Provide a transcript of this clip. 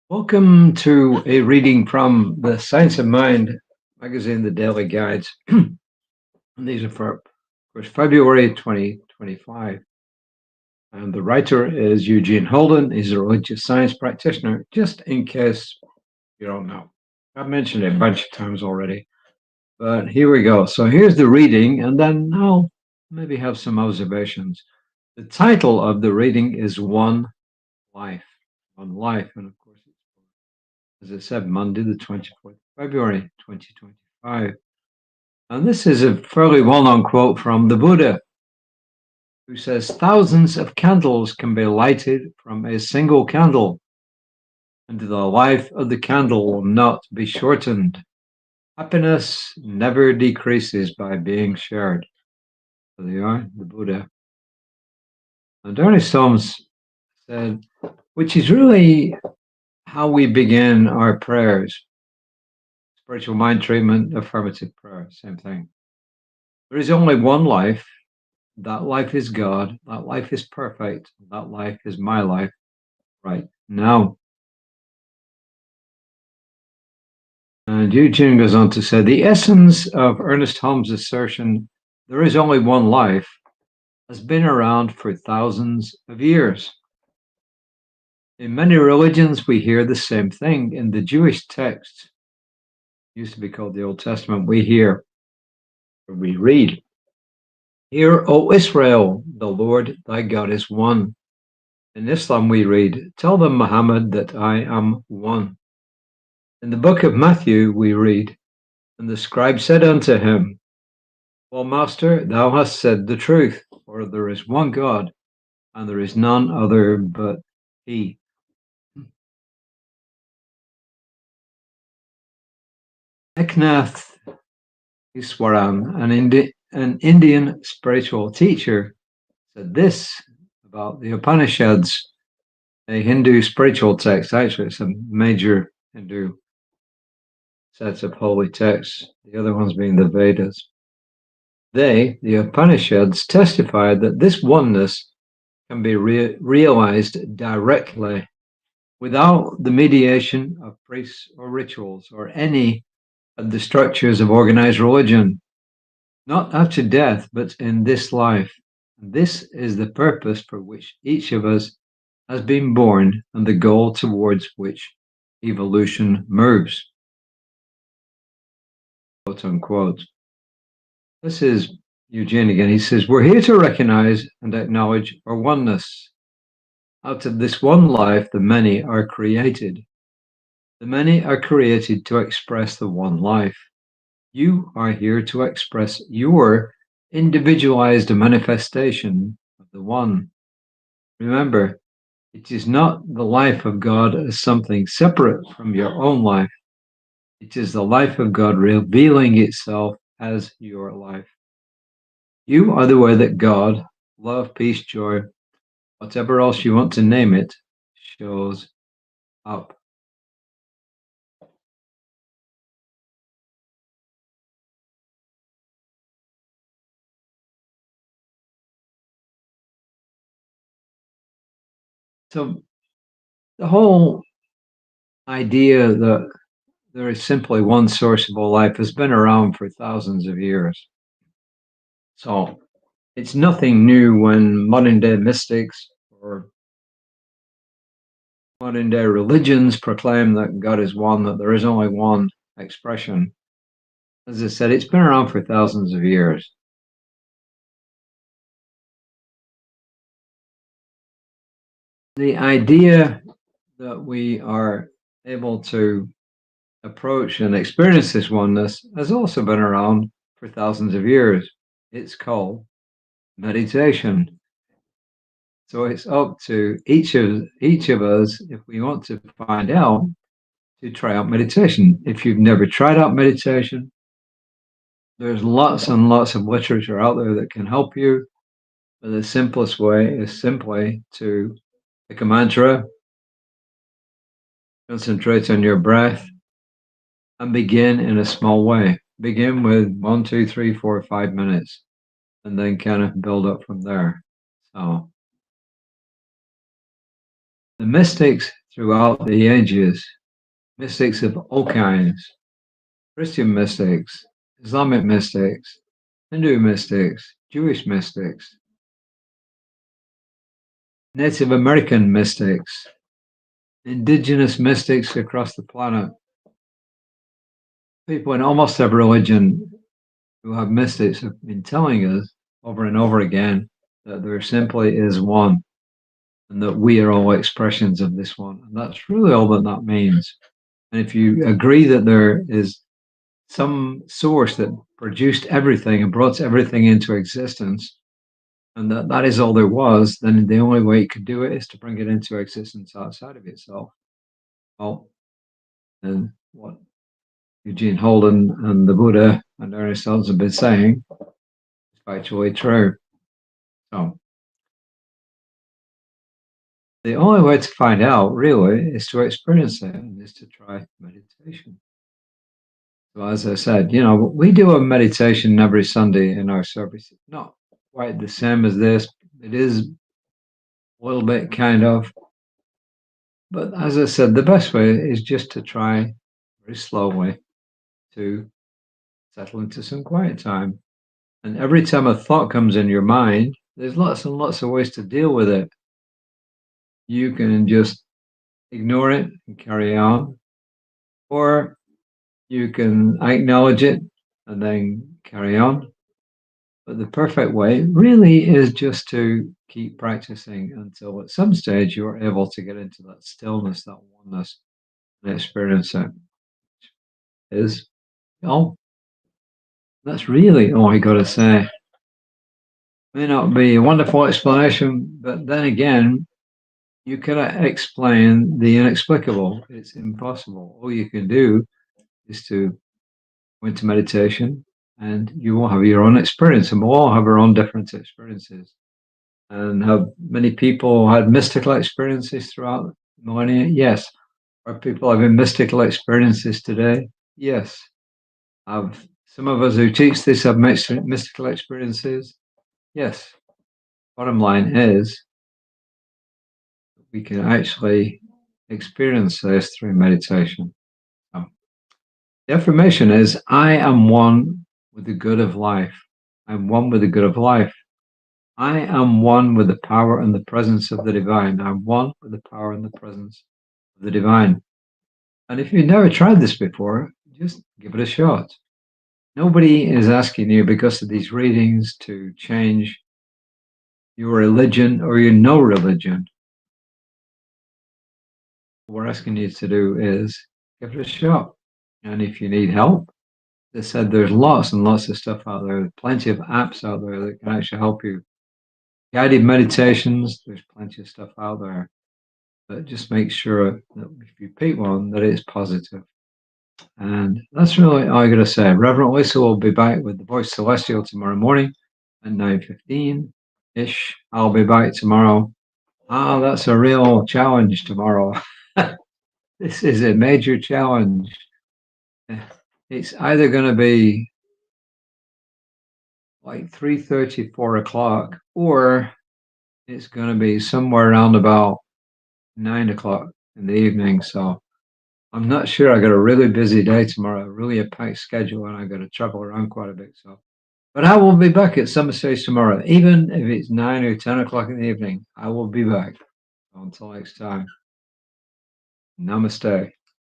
Welcome to a reading from the Science of Mind magazine, the Daily Guides. And these are for, of course, February 2025. And the writer is Eugene Holden. He's a religious science practitioner, just in case you don't know. I've mentioned it a bunch of times already, but here we go. So here's the reading, and then I'll maybe have some observations. The title of the reading is One Life. One Life. And of course, as I said, Monday, the 24th of February, 2025. And this is a fairly well-known quote from the Buddha, who says, "Thousands of candles can be lighted from a single candle, and the life of the candle will not be shortened. Happiness never decreases by being shared." So they are, the Buddha. And Ernest Holmes said, which is really how we begin our prayers. Spiritual mind treatment, affirmative prayer, same thing. There is only one life. That life is God. That life is perfect. That life is my life right now. And Eugene goes on to say, the essence of Ernest Holmes' assertion, there is only one life, has been around for thousands of years. In many religions, we hear the same thing. In the Jewish text, used to be called the Old Testament, we read, "Hear, O Israel, the Lord thy God is one." In Islam, we read, "Tell them, Muhammad, that I am one." In the book of Matthew, we read, "And the scribe said unto him, Well, Master, thou hast said the truth, for there is one God, and there is none other but he." Eknath Iswaran, an Indian spiritual teacher, said this about the Upanishads, a Hindu spiritual text. Actually, it's a major Hindu sets of holy texts, the other ones being the Vedas. They, the Upanishads, testified that this oneness can be realized directly without the mediation of priests or rituals or any of the structures of organized religion, not after death, but in this life. This is the purpose for which each of us has been born and the goal towards which evolution moves. Quote unquote. This is Eugene again. He says, we're here to recognize and acknowledge our oneness. Out of this one life, the many are created. The many are created to express the one life. You are here to express your individualized manifestation of the one. Remember, it is not the life of God as something separate from your own life. It is the life of God revealing itself as your life. You are the way that God, love, peace, joy, whatever else you want to name it, shows up. So the whole idea that there is simply one source of all life has been around for thousands of years. So it's nothing new when modern day mystics or modern day religions proclaim that God is one, that there is only one expression. As I said, it's been around for thousands of years. The idea that we are able to approach and experience this oneness has also been around for thousands of years. It's called meditation. So it's up to each of us, if we want to find out, to try out meditation. If you've never tried out meditation, there's lots and lots of literature out there that can help you. But the simplest way is simply to pick a mantra, concentrate on your breath, and begin in a small way. Begin with 1, 2, 3, 4, 5 minutes, and then kind of build up from there. So the mystics throughout the ages, mystics of all kinds, Christian mystics, Islamic mystics, Hindu mystics, Jewish mystics, Native American mystics, indigenous mystics across the planet, people in almost every religion who have mystics have been telling us over and over again that there simply is one and that we are all expressions of this one. And that's really all that that means. And if you agree that there is some source that produced everything and brought everything into existence, and that that is all there was, then the only way you could do it is to bring it into existence outside of itself. Well, and what Eugene Holden and the Buddha and Aristotle have been saying is factually true. So the only way to find out really is to experience it and is to try meditation. So as I said, you know, we do a meditation every Sunday in our service. It's not quite the same as this. It is a little bit kind of, but as I said, the best way is just to try very slowly to settle into some quiet time. And every time a thought comes in your mind, there's lots and lots of ways to deal with it. You can just ignore it and carry on, or you can acknowledge it and then carry on. But the perfect way really is just to keep practicing until at some stage you're able to get into that stillness, that oneness, and experience it. Is all. That's really all I got to say. May not be a wonderful explanation, but then again, you cannot explain the inexplicable. It's impossible. All you can do is to go into meditation and you will have your own experience, and we'll all have our own different experiences. And have many people had mystical experiences throughout millennia? Yes. Are people having mystical experiences today? Yes. Have some of us who teach this have mystical experiences? Yes. Bottom line is we can actually experience this through meditation. So, the affirmation is, I am one with the good of life. I'm one with the good of life. I am one with the power and the presence of the divine. I'm one with the power and the presence of the divine. And if you've never tried this before, just give it a shot. Nobody is asking you because of these readings to change your religion or your no religion. What we're asking you to do is give it a shot. And if you need help, as I said, there's lots and lots of stuff out there. There's plenty of apps out there that can actually help you. Guided meditations, there's plenty of stuff out there. But just make sure that if you pick one, that it's positive. And that's really all I got to say. Reverend Lisa will be back with the Voice Celestial tomorrow morning at 9:15-ish. I'll be back tomorrow. That's a real challenge tomorrow. This is a major challenge. It's either going to be like 3:30, 4 o'clock, or it's going to be somewhere around about 9 o'clock in the evening. So I'm not sure. I got a really busy day tomorrow, really a packed schedule, and I got to travel around quite a bit. So, but I will be back at some stage tomorrow, even if it's 9 or 10 o'clock in the evening. I will be back. So until next time, namaste.